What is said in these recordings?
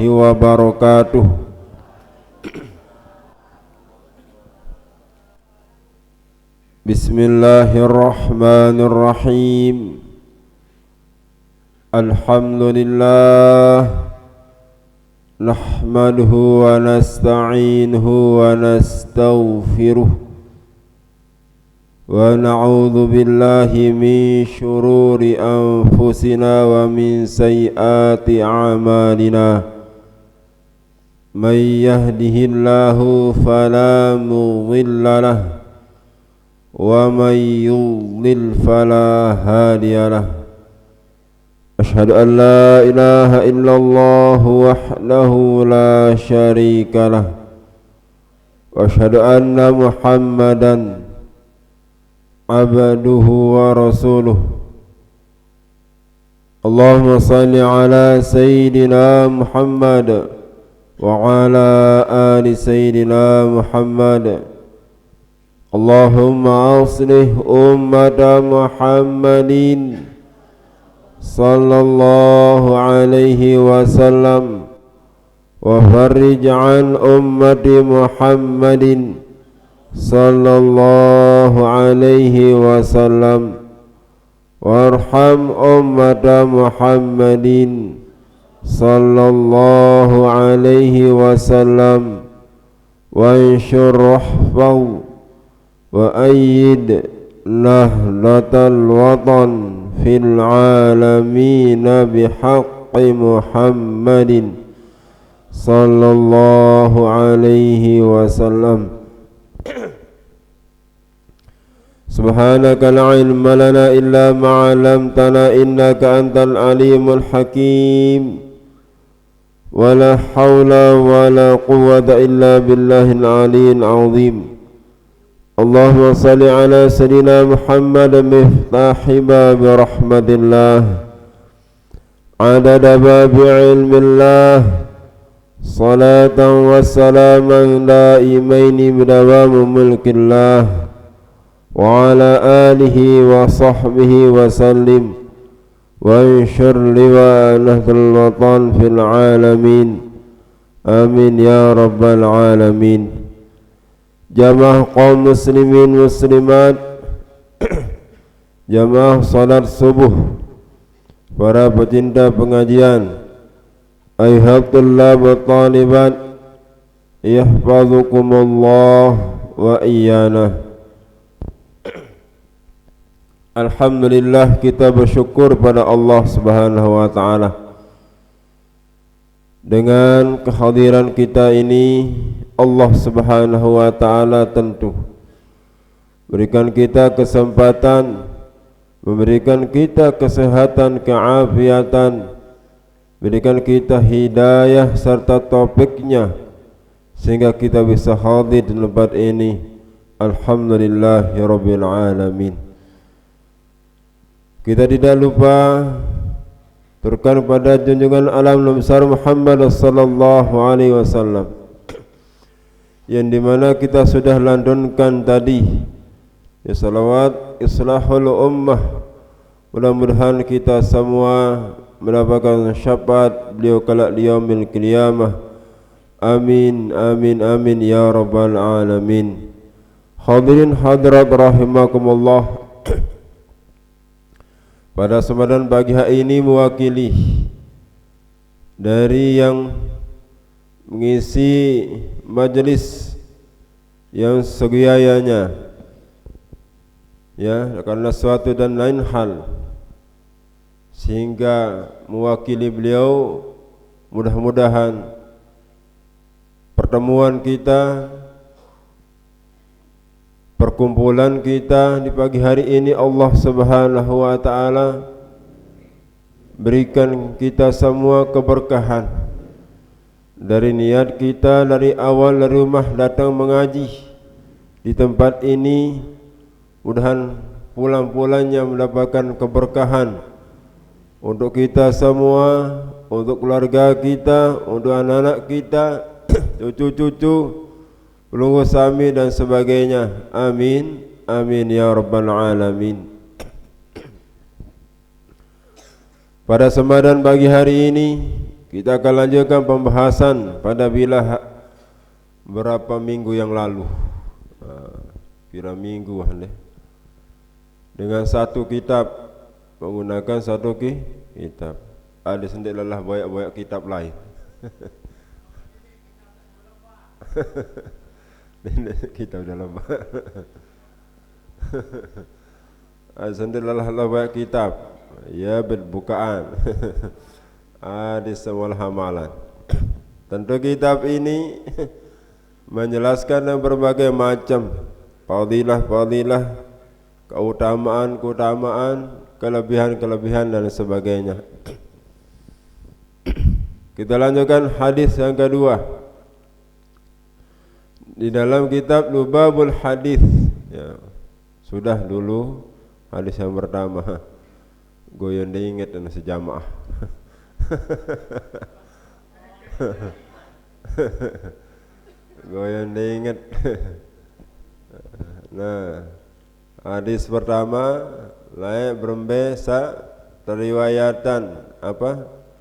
wabarakatuh. Bismillahirrahmanirrahim. Alhamdulillah, nahmaduhu wa nasta'inuhu wa nastaghfiruh wa na'udzu billahi min syururi anfusina wa min sayyiati a'malina. May yahdihillahu fala mudilla lahu wa may yudlil fala hadiya lahu. Ashhadu an la ilaha illallah wahdahu la syarika lahu wa ashhadu anna Muhammadan abduhu wa rasuluh. Allahumma salli ala sayyidina Muhammad wa ala ali sayyidina Muhammad. Allahumma aslih ummata Muhammadin sallallahu alaihi wasallam wa farrij an ummati Muhammadin sallallahu alaihi wasallam warham ummata Muhammadin sallallahu alaihi wasallam wanshur rahfahu wa ayyid nahlatal watan fil alamin bihaqqi Muhammadin sallallahu alaihi wasallam. Subhanaka la ilma lana illa ma 'allamtana innaka antal alimul hakim. Wa la hawla wa la quwwata illa billahil aliyyil azim. Allahumma salli ala sayyidina Muhammad miftahi bab rahmatillah adada bab ilmillah salatan wa salaman daimaini bidawam mulkillah wa ala alihi wa sahbihi wa sallim wa anshur liwanatul watan fil alamin. Amin ya rabbal alamin. Jamaah kaum muslimin muslimat, jamaah salat subuh, para pecinta pengajian, ayyuhat tullab wa talibat, yahfazukumullah wa iyana. Alhamdulillah, kita bersyukur pada Allah Subhanahu wa taala dengan kehadiran kita ini. Allah Subhanahu wa taala tentu berikan kita kesempatan, memberikan kita kesehatan, keafiatan, berikan kita hidayah serta taufiknya sehingga kita bisa hadir di tempat ini. Alhamdulillahirabbil alamin. Kita tidak lupa turkan pada junjungan alam besar Muhammad sallallahu alaihi wasallam, yang dimana kita sudah lantunkan tadi ya salawat islahul ummah. Mudah-mudahan kita semua mendapatkan syafaat beliau kelak di yaumil qiyamah. Amin amin amin ya rabbal alamin. Hadirin hadirat rahimakumullah, pada kesempatan pagi hari ini mewakili dari yang mengisi majelis yang segiayanya ya karena suatu dan lain hal, sehingga mewakili beliau mudah-mudahan pertemuan kita, perkumpulan kita di pagi hari ini Allah Subhanahu wa taala berikan kita semua keberkahan. Dari niat kita dari awal dari rumah datang mengaji di tempat ini, mudahan pulang-pulangnya mendapatkan keberkahan untuk kita semua, untuk keluarga kita, untuk anak-anak kita, cucu-cucu, pelunggu sami dan sebagainya. Amin, amin ya rabbal alamin. Pada kesempatan pagi hari ini Kita akan lanjutkan pembahasan pada berapa minggu yang lalu. Kira minggu dengan satu kitab, menggunakan satu kitab. Ada sendiri lelah banyak kitab lain. Kitab dalam ada sendiri lelah banyak kitab. Ya berbukaan. Ada semua hamalan. Tentu kitab ini menjelaskan berbagai macam fadilah, keutamaan, kelebihan dan sebagainya. Kita lanjutkan hadis yang kedua. Di dalam kitab Lubabul Hadis. Ya, sudah dulu hadis yang pertama. Goyon diingat dan sejamaah. Goyon diingat. Nah, hadis pertama layak berembesa teriwayatan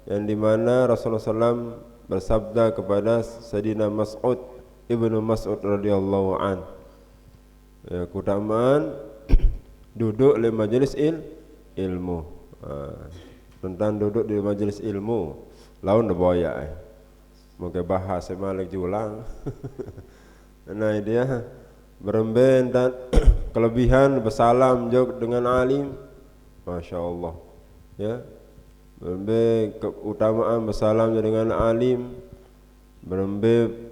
yang dimana Rasulullah SAW bersabda kepada Sayyidina Mas'ud Ibnu Mas'ud radhiyallahu an, ya, keutamaan duduk di majelis ilmu. Tentang duduk di majelis ilmu lawan boya moga bahas malik julang. Nah dia beremben dan kelebihan bersalam jauh dengan alim, masya Allah, ya, beremben keutamaan bersalam dengan alim, beremben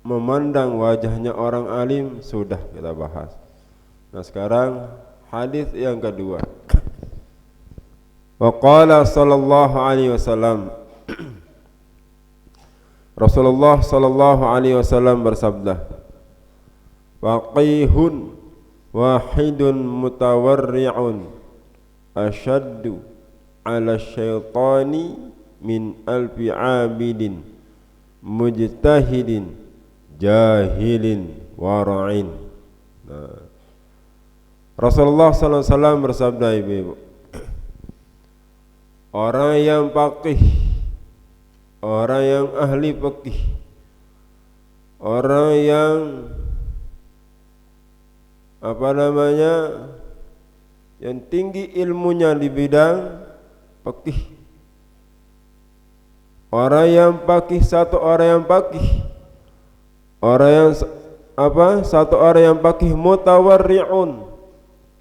memandang wajahnya orang alim, sudah kita bahas. Nah sekarang hadis yang kedua. Wa qala sallallahu alaihi wasallam, Rasulullah sallallahu alaihi wasallam bersabda, faqihun wahidun mutawarri'un ashaddu ala syaitani min alfi abidin mujtahidin jahilin wara'in. Nah, Rasulullah sallallahu alaihi wasallam bersabda, ibu-ibu, orang yang faqih, orang yang ahli fikih, orang yang yang tinggi ilmunya di bidang fikih, orang yang faqih, satu orang yang faqih, orang yang satu orang yang faqih mutawarri'un,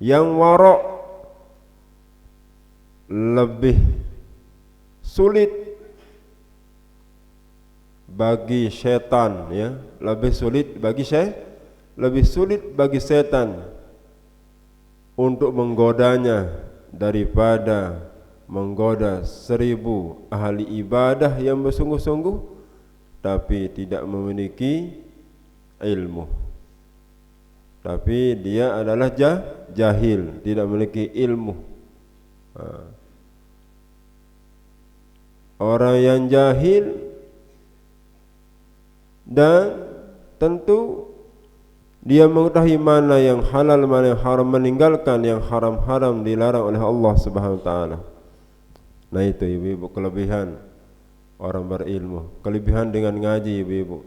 yang wara', lebih sulit bagi setan, ya, lebih sulit bagi setan untuk menggodanya daripada menggoda 1000 ahli ibadah yang bersungguh-sungguh tapi tidak memiliki ilmu, tapi dia adalah jahil, tidak memiliki ilmu. Orang yang jahil dan tentu dia mengetahui mana yang halal, mana yang haram, meninggalkan yang haram-haram dilarang oleh Allah Subhanahu wa taala. Nah itu ibu-ibu kelebihan orang berilmu, kelebihan dengan ngaji, ibu-ibu,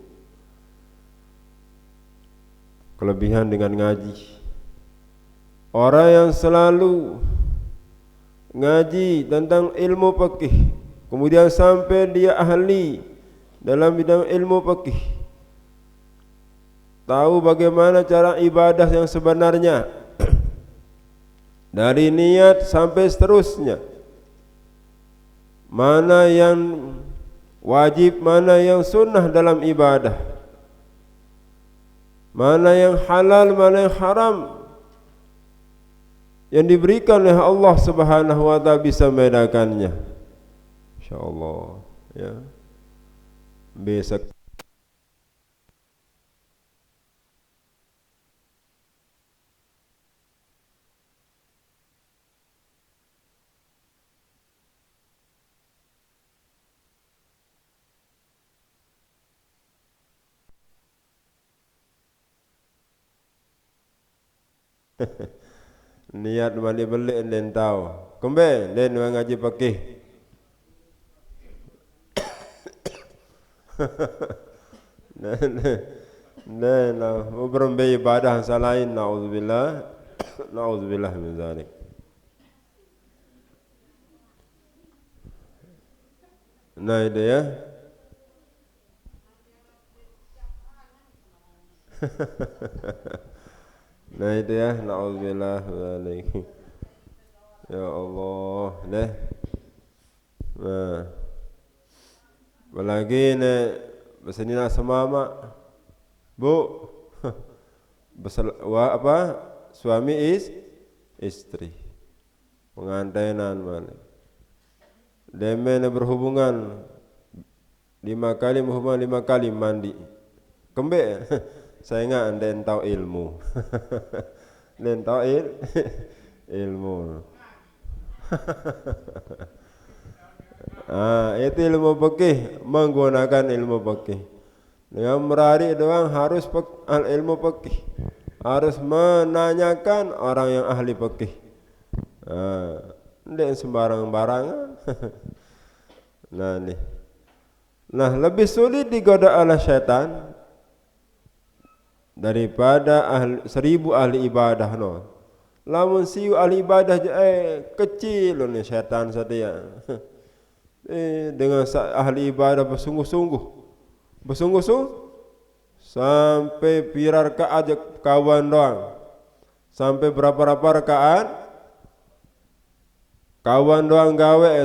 kelebihan dengan ngaji. Orang yang selalu ngaji tentang ilmu fikih, kemudian sampai dia ahli dalam bidang ilmu fikih, tahu bagaimana cara ibadah yang sebenarnya, dari niat sampai seterusnya, mana yang wajib, mana yang sunnah dalam ibadah, mana yang halal, mana yang haram, yang diberikan oleh Allah Subhanahu wa taala bisa membedakannya. Insyaallah, ya. Besok niat mandi beli dan tahu kembe dan ngaji fikih Nah, berembe ibadah selain naudzubillah, naudzubillah min zalik. Nah itu ya. Nah itu ya, naudzubillah min zalik. Ya Allah, deh. Nah, apalagi ne besenina semama, Bu. Apa? Suami istri. Pengantainan mana? Demen berhubungan 5 kali berhubungan 5 kali mandi. Kembe saya enggak anden tahu ilmu. Den tahu ilmu. Itu ilmu fikih, menggunakan ilmu fikih. Yang merari doang harus ilmu fikih. Harus menanyakan orang yang ahli fikih. Tidak sembarang-barangan. Nah, lebih sulit digoda oleh syaitan daripada 1000 ahli ibadah no. Lamun siu ahli ibadah kecil ni syaitan saja. Dengan ahli ibadah bersungguh-sungguh sampai pirar aja kawan doang. Sampai berapa rakaat kawan doang gawe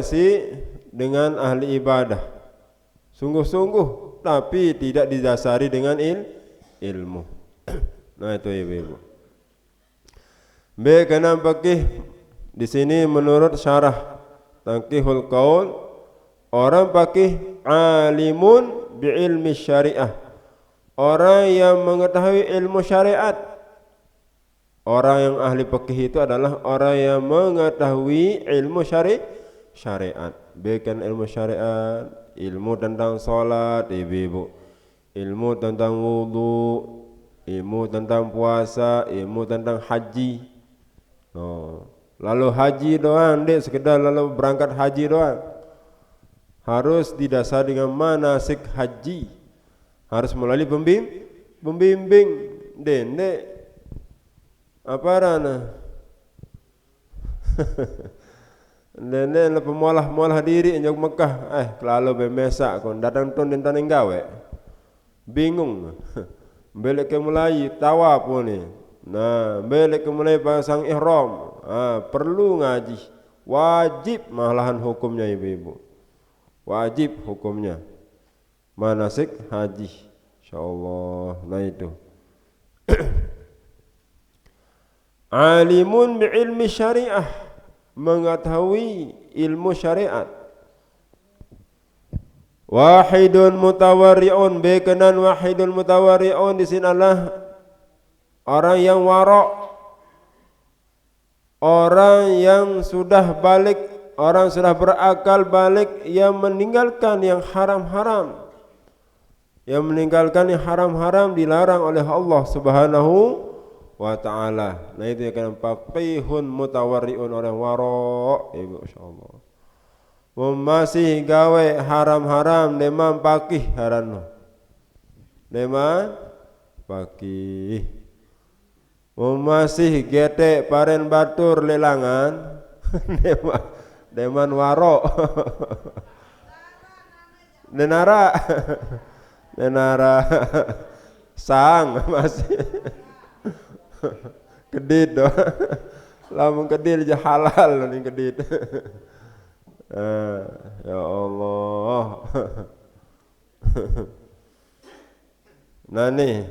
dengan ahli ibadah. Sungguh-sungguh tapi tidak didasari dengan ilmu. Nah itu ibu-ibu. Kenapa fakih di sini menurut syarah Tanqihul Qaul, orang fakih alimun bi ilmi syariah, orang yang mengetahui ilmu syariat. Orang yang ahli fikih itu adalah orang yang mengetahui ilmu syariat. Bukan ilmu syariat, ilmu tentang salat, ibu-ibu. Ilmu tentang wudu, ilmu tentang puasa, ilmu tentang haji. Lalu haji doang, sekedar lalu berangkat haji doang. Harus didasari dengan manasik haji. Harus melalui pembimbing. Apa rana? Nenek pemualah diri njok Mekah. Kelalu bemesak kon datang ton dan gawe. Bingung. Balik ke mulai tawaf ni. Nah, balik ke mulai pasang ihram. Perlu ngaji. Wajib malahan hukumnya ibu-ibu. Wajib hukumnya. Manasik haji. Insyaallah. Nah itu. Alimun bi ilmi syariah, mengetahui ilmu syariat. Wahidun mutawarri'un, bekenan wahidun mutawarri'un di sini adalah orang yang wara', orang yang sudah balik, orang sudah berakal balik, yang meninggalkan yang haram-haram. Yang meninggalkan yang haram-haram dilarang oleh Allah Subhanahu wa ta'ala. Nah itu yang faqihun mutawarri'un, orang wara', ibu insyaallah. Masih gawe haram-haram demam pakih harano. Demam pakih. Masih gete paren batur lelangan. Deman waro. Denara. Sang masih. Kedit doh. Lamun kedit aja halal nih kedit. Ya Allah. Nah nih,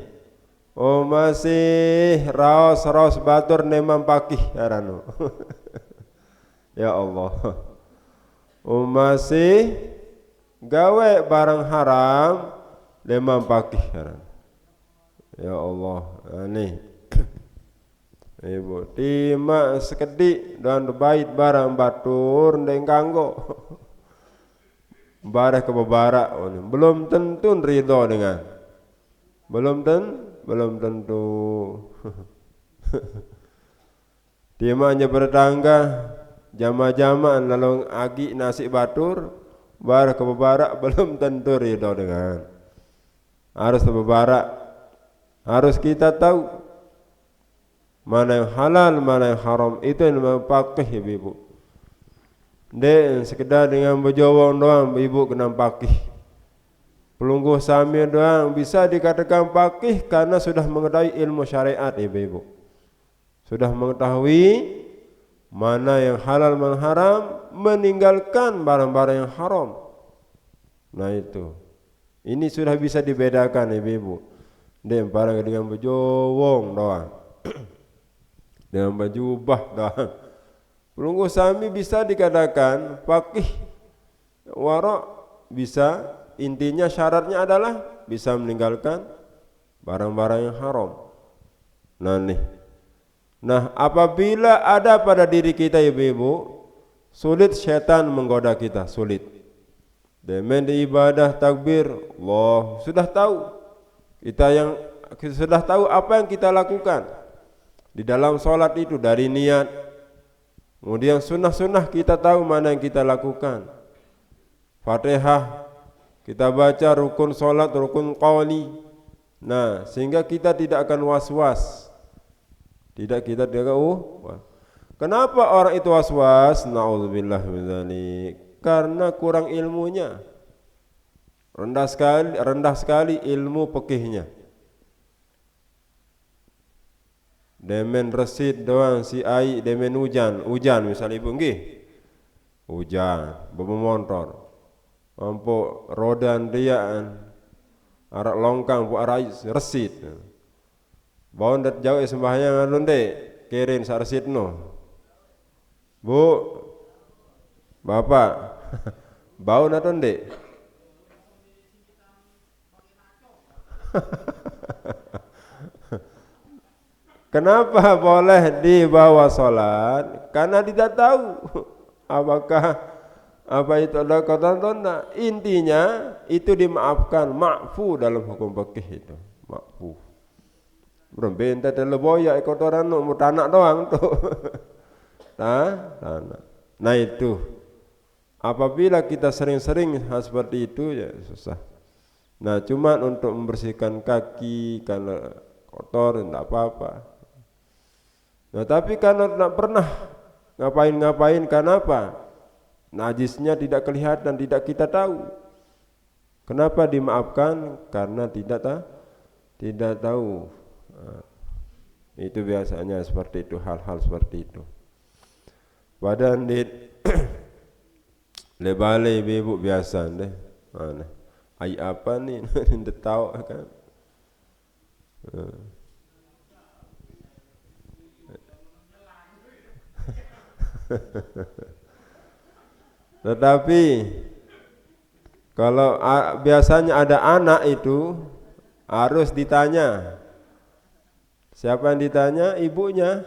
masih raos batur nemam pakih arano. Ya Allah. Masih gawe barang haram nemam pakih arano. Ya Allah. Nah nih. Ibu tima sekedik dan bait barang batur ndeng kanggo bareh ke babarak belum tentu ridho dengan belum tentu tima hanya bertangga jama-jama lalu agi nasi batur barak ke barak belum tentu ridho dengan. Harus berbarak, harus kita tahu mana yang halal, mana yang haram. Itu yang namanya faqih ibu. Dek sekedar dengan berjawab doang ibu kena faqih. Pelungguh samir doang bisa dikatakan faqih karena sudah mengetahui ilmu syariat ibu. Sudah mengetahui mana yang halal, mana yang haram, meninggalkan barang-barang yang haram. Nah itu. Ini sudah bisa dibedakan ibu. Dek barang dengan berjawab doang. Dengan berjubah doang. Pelungguh sami bisa dikatakan faqih, wara' bisa, intinya syaratnya adalah bisa meninggalkan barang-barang yang haram. Nah apabila ada pada diri kita ibu, sulit syaitan menggoda kita, sulit. Demen di ibadah takbir, Allah sudah tahu. Kita sudah tahu apa yang kita lakukan di dalam solat itu, dari niat. Kemudian sunnah-sunnah kita tahu mana yang kita lakukan. Fatihah kita baca, rukun solat, rukun qauli. Nah, sehingga kita tidak akan was-was. Kita tidak kenapa orang itu was-was? Na'udzubillah min dzalik. Karena kurang ilmunya. Rendah sekali ilmu fikihnya. Demen resit doang si ai, demen hujan misalnya ibu nggih. Hujan, bawa motor. Ampuk rodan riaan. Arak longkang bu arai resit. Bawa ndak jauh sembahyang alun dek, kirin sa resitno. Bu, bapak, bau naton dek. Kenapa boleh dibawa sholat? Karena tidak tahu apakah apa itu adalah kotoran atau tidak. Intinya itu dimaafkan, ma'fu dalam hukum fikih itu, ma'fu. Berbeda dalam boya kotoran mau tanak doang tuh. Tanah. Nah itu. Apabila kita sering-sering seperti itu ya susah. Nah cuma untuk membersihkan kaki karena kotor tidak apa-apa. Nah tapi karena tidak pernah ngapain kenapa? Najisnya tidak kelihatan, tidak kita tahu. Kenapa dimaafkan? Karena tidak tahu. Nah, itu biasanya seperti itu, hal-hal seperti itu. Badan di lebale ibu biasa deh. Mana? Ai apa nih? Tidak tahu kan? Tetapi kalau biasanya ada anak itu harus ditanya. Siapa yang ditanya? Ibunya.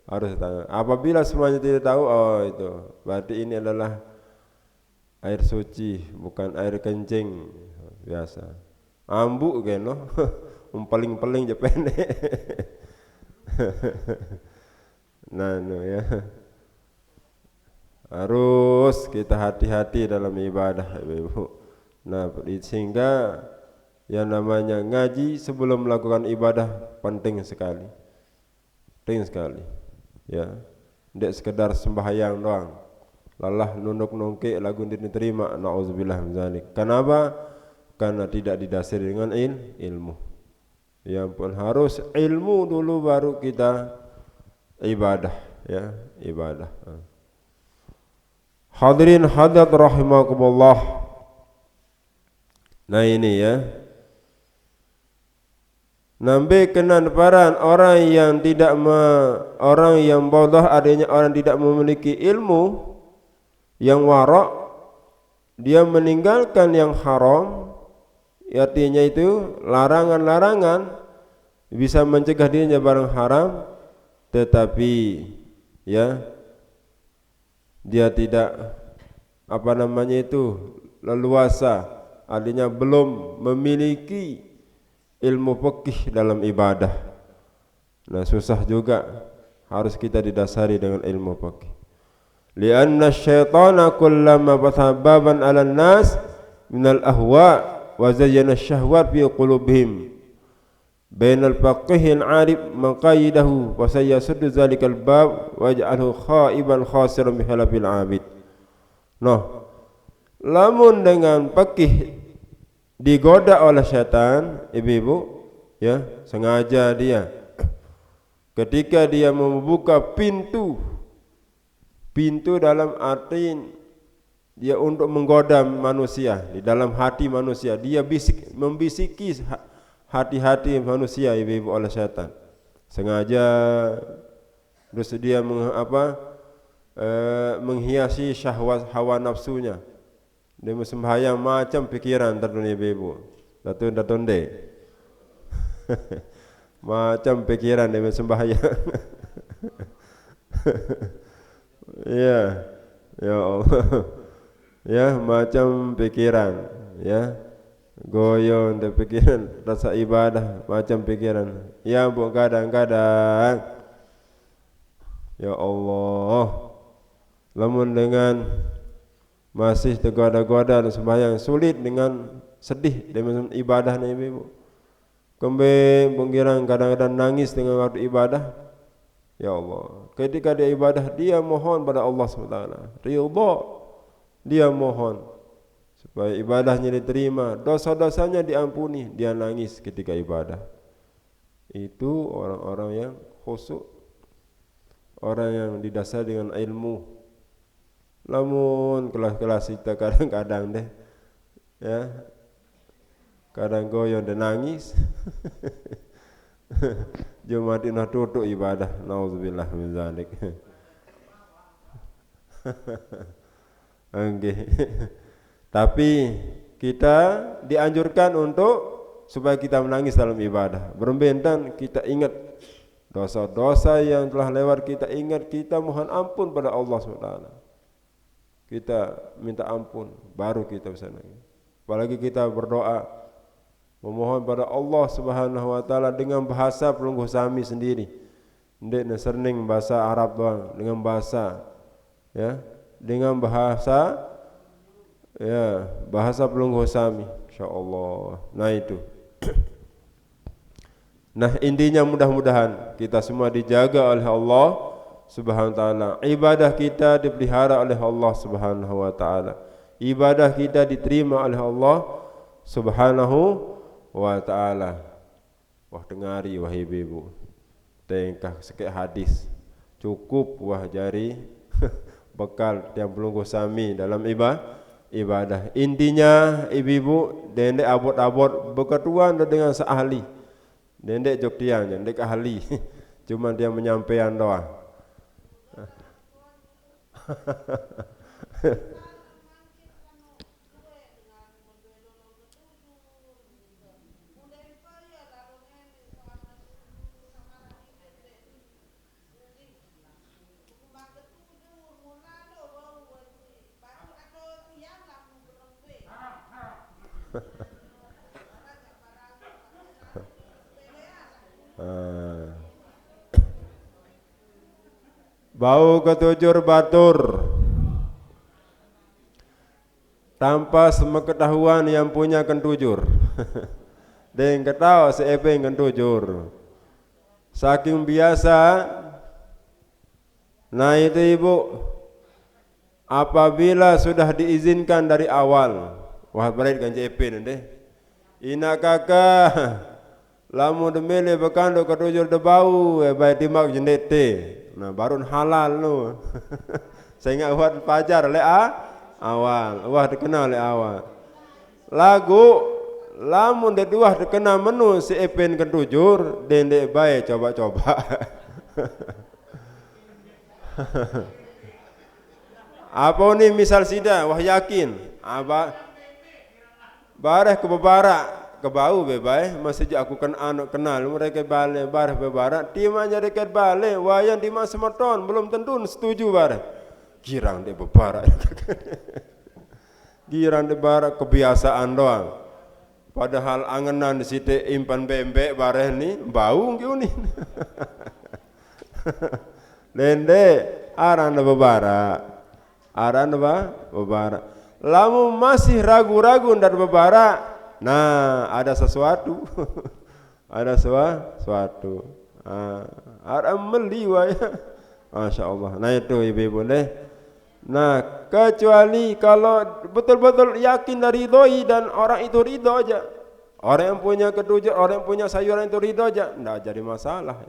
Harus ditanya. Apabila semuanya tidak tahu, oh itu berarti ini adalah air suci, bukan air kencing biasa. Ambu kan loh. Paling je pendek. Nah, ya. Harus kita hati-hati dalam ibadah, Ibu. Nah, sehingga yang namanya ngaji sebelum melakukan ibadah penting sekali. Penting sekali. Ya. Tidak sekedar sembahyang doang. Lalah nunduk nongke lagu diterima, na'udzubillah min dzalik. Kenapa? Karena tidak didasari dengan ilmu. Ya pun harus ilmu dulu baru kita ibadah, ya, ibadah. Hadirin hadirat rahimakumullah. Nah ini ya. Nambe kenan paran orang yang orang yang bodoh, adanya orang tidak memiliki ilmu yang wara', dia meninggalkan yang haram, artinya itu larangan-larangan bisa mencegah dirinya barang haram, tetapi ya dia tidak leluasa, artinya belum memiliki ilmu fikih dalam ibadah. Nah susah juga, harus kita didasari dengan ilmu fikih. lianna syaitana kullama fatha baban 'ala an-nas minal ahwa wa zayyana syahwat fi qulubihim bainal faqihil 'arif maqayidahu wa sayasuddu zalikal bab waj'alhu khaiban khasiran bi halabil 'abid. Noh, lamun dengan faqih digoda oleh syaitan, ibu-ibu, ya, sengaja dia ketika dia membuka pintu dalam arti dia untuk menggoda manusia di dalam hati manusia, dia membisiki hati-hati manusia, ibu-ibu, oleh syaitan sengaja, terus dia menghiasi syahwat hawa nafsunya. Dia sembahyang macam pikiran terdunia, ibu-ibu, datun-datunde macam pikiran dia sembahyang. Ya, ya Allah, ya, macam pikiran, ya, goyong de pikiran, rasa ibadah macam pikiran. Ya bu, kadang-kadang, ya Allah, lamun dengan masih tergoda-goda dan sembahyang sulit dengan sedih dengan ibadah ni, ibu. Kembali pengiran kadang-kadang nangis dengan waktu ibadah. Ya Allah, ketika dia ibadah dia mohon pada Allah SWT, ridha, dia mohon supaya ibadahnya diterima, dosa-dosanya diampuni, dia nangis ketika ibadah. Itu orang-orang yang khusyuk, orang yang didasari dengan ilmu. Namun kelas-kelas kita kadang-kadang deh, ya, kadang goyang dan nangis. Jumat ini tutup ibadah, nauzubillah min zalik. Okay. Tapi kita dianjurkan untuk supaya kita menangis dalam ibadah. Berbentan kita ingat dosa-dosa yang telah lewat, kita ingat, kita mohon ampun pada Allah SWT. Kita minta ampun, baru kita bisa nangis. Apalagi kita berdoa memohon pada Allah Subhanahu wa taala dengan bahasa pelungguh sami sendiri. Ndek neserning bahasa Arab doang, dengan bahasa, ya, dengan bahasa, ya, bahasa pelungguh sami, insyaallah. Nah itu. Nah, intinya mudah-mudahan kita semua dijaga oleh Allah Subhanahu wa taala. Ibadah kita dipelihara oleh Allah Subhanahu wa taala. Ibadah kita diterima oleh Allah Subhanahu wa ta'ala. Wah dengari wah ibu-ibu, tengkah sekek hadis cukup wah jari bekal tiang pelungguh sami dalam ibadah. Intinya ibu-ibu, dendek abot-abot berketuan dengan seahli, dendek jok tiang, dendek ahli cuma dia menyampaikan doa. Bau ketujur batur tanpa sepengetahuan yang punya kentujur. Dan ketahu seepeng kentujur saking biasa. Nah itu ibu, apabila sudah diizinkan dari awal, wah balik kan cepin deh, ina kakak lamu demele bekando ketujur de bau baik timak jendete. Nah baru halal nu. Saya ingat buat pajar le awal, wah dikenal le awal. Lagu lamun de dua dikenal menu si epen ketujur dendek baik coba-coba. Apa ni misal sida wah yakin apa bareh ke bebara ke bau bebai masih aku kan anak kenal mereka balik bareh bebara timanya dekat balik wayan timah semeton belum tentu setuju bareh girang de bebara. Girang de bebara kebiasaan doang, padahal angenan di situ impan bembek bareh ni bau kiu ni. Lende arang de bebara Aran apa? Babara. Lamun masih ragu-ragu dan babara, nah ada sesuatu. Ada sesuatu. Aran meliwa ya. Masya Allah. Nah itu ibu-ibu deh. Nah kecuali kalau betul-betul yakin dari ridhoi dan orang itu ridho aja. Orang yang punya ketujuh, orang yang punya sayuran itu ridho aja, tidak jadi masalah.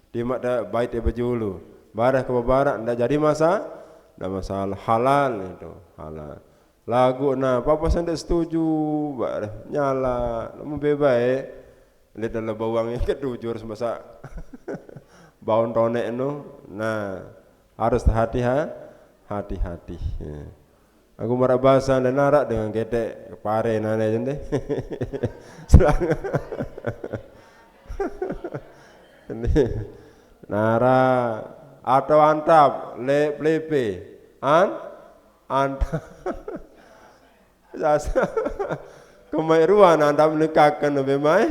Di mak bait ibu julu, barah ke barat, tidak jadi tidak masalah. Halal itu, halal. Lagu, nah, papa saya setuju, barah nyala, mau bebas. Lihat dalam bawangnya ketujuh harus masak, bau tonek itu, nah harus hati-hati. Ya. Aku marah bahasa dan narak dengan ketek pare nane jende. Nara atau antap plepe antap. Jasa kemairuan antap nikahkan lebih mai.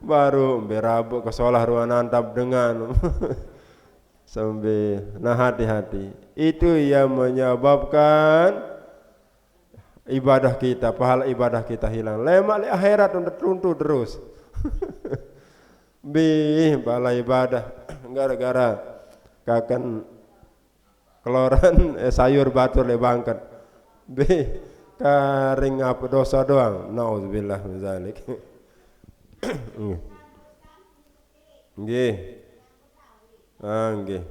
Baru berabuk ke sekolah ruan antap dengan sampai nah hati-hati itu yang menyebabkan ibadah kita, pahala ibadah kita hilang. Lemak di akhirat untuk runtuh terus. Pahala ibadah gara-gara kakan keloran sayur batur le bangkat. Karing apa dosa doang. Nauzubillah min zalik. Nggih. Nggih.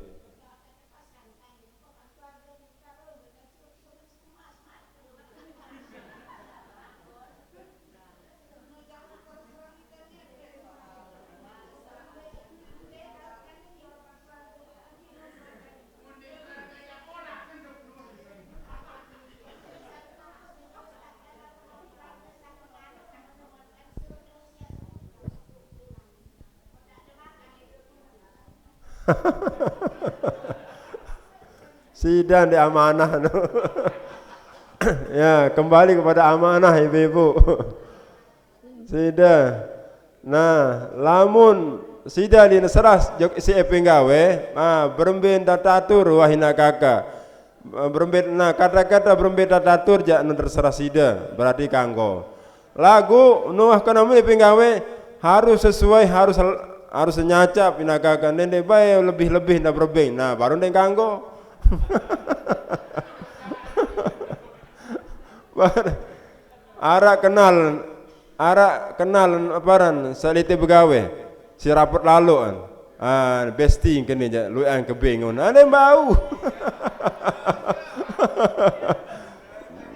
Sidang di amanah. Ya, kembali kepada amanah ibu-ibu. Sidang. Nah, lamun sidang di seras jok si epenggawe, berembin tatatur wahina kakak. Berembin nah kata-kata berembin tatatur jak terserah sidang, berarti kanggo. Lagu nuah kana epenggawe harus sesuai harus nyacap pinagakan nende bae lebih-lebih ndak berbeng. Nah, baru ndeng kanggo. Ara kenal aparan salite begawe. Si rapot lalu an. Besti kene ja lu an kebengon. Ndeng bau.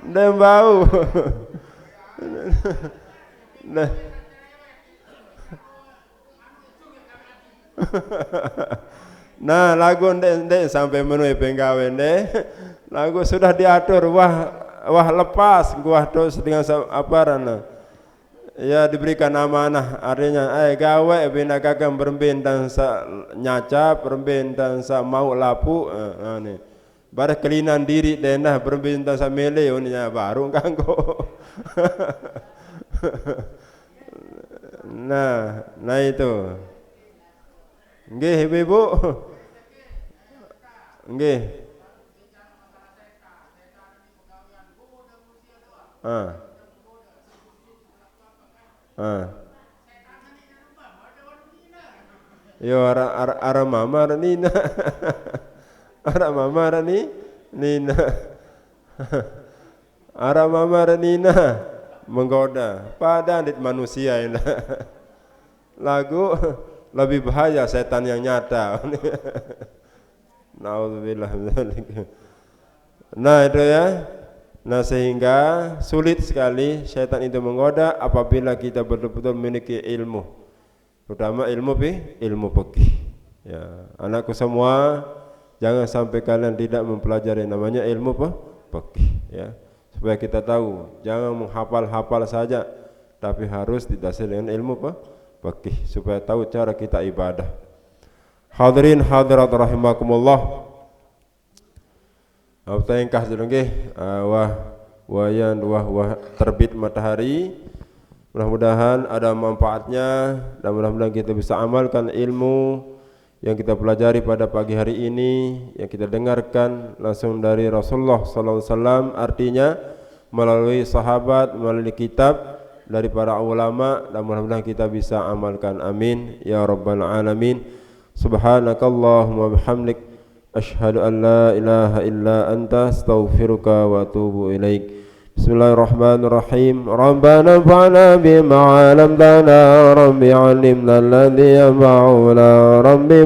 Ndeng bau. Nah. Nah lagu ndek sampai menuhi penggawe ndek lagu sudah diatur wah lepas gua terus dengan aparan ya diberikan amanah artinya gawe bina kakang berembin dan nyacap berembin dan mau lapu nih bar kelinan diri denah berembin dan mele nya baru kanggo. Nah itu nggih ibu. Nggih. Yo ara mama nina. Ara mama nina. Ara mama nina menggoda pada manusia ini. Lagu lebih bahaya setan yang nyata. Nauzubillah. Nah itu ya. Nah sehingga sulit sekali setan itu menggoda apabila kita betul-betul memiliki ilmu, terutama ilmu fikih. Ya, anakku semua, jangan sampai kalian tidak mempelajari namanya ilmu fikih. Ya, supaya kita tahu, jangan menghafal-hafal saja, tapi harus didasari dengan ilmu fikih supaya tahu cara kita ibadah. Hadirin hadirat rahimakumullah. Tengkah sedengke wah terbit matahari. Mudah-mudahan ada manfaatnya dan mudah-mudahan kita bisa amalkan ilmu yang kita pelajari pada pagi hari ini, yang kita dengarkan langsung dari Rasulullah SAW, artinya melalui sahabat, melalui kitab dari para ulama, dan mudah-mudahan kita bisa amalkan. Amin ya rabbal alamin. Subhanakallahumma bihamdik, asyhadu an la ilaha illa anta, astaghfiruka wa atubu ilaik. Bismillahirrahmanirrahim. Rabbana fa'na bima 'allamtana, rabbi 'allimna alladhi yanfa'una, rabbi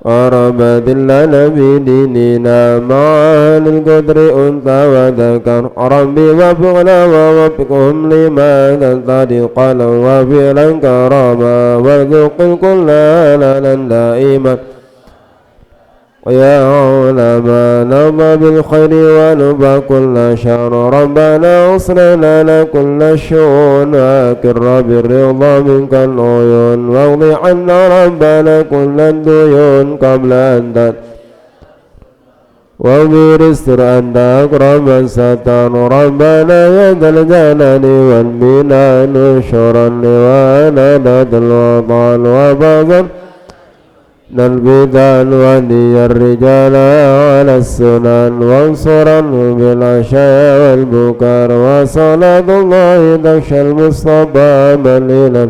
وربنا لنا بديننا مع القدر أنت وذكر ربي وفقنا ووفقهم لما تنطلق وفعلا كراما وارزق الكل لنا دائما ويا علماء نرضى بالخير ونبى كل شر ربنا اصلح لنا كل الشؤون واكر بالرضا منك العيون واغض عنا ربنا كل الديون قبل أن وبرستر أنت أكرم الستار ربنا يا ذا الجلال والمنان نشرا لوالدة الوطن وبغضا البدان ودي الرجال على السنن وانصرا بالعشاء والبكار وصلاة الله تخشى المصطفى مليلا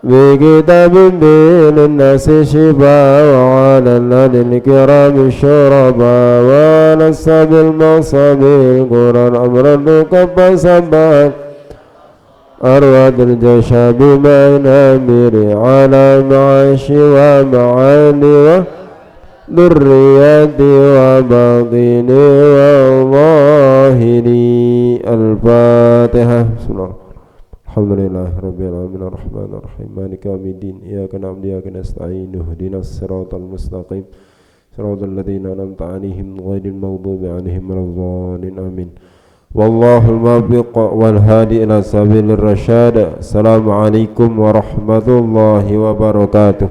بكتاب للناس شفاء وعلى الأهل الكرام الشرباء وعلى السب المصاب القرآن أمرا كفى سبا أرواد الجيش بما نامر على معاش ومعاني وذريات وباطن وظاهر. الفاتحة. بسم الله الحمد لله رب العالمين الرحمن الرحيم مالك يوم الدين إياك نعبد وإياك نستعين اهدنا الصراط المستقيم صراط الذين أنعمت عليهم غير المغضوب عليهم ولا الضالين آمين. والله الموفق والهادي إلى سبيل الرشاد. السلام عليكم ورحمة الله وبركاته.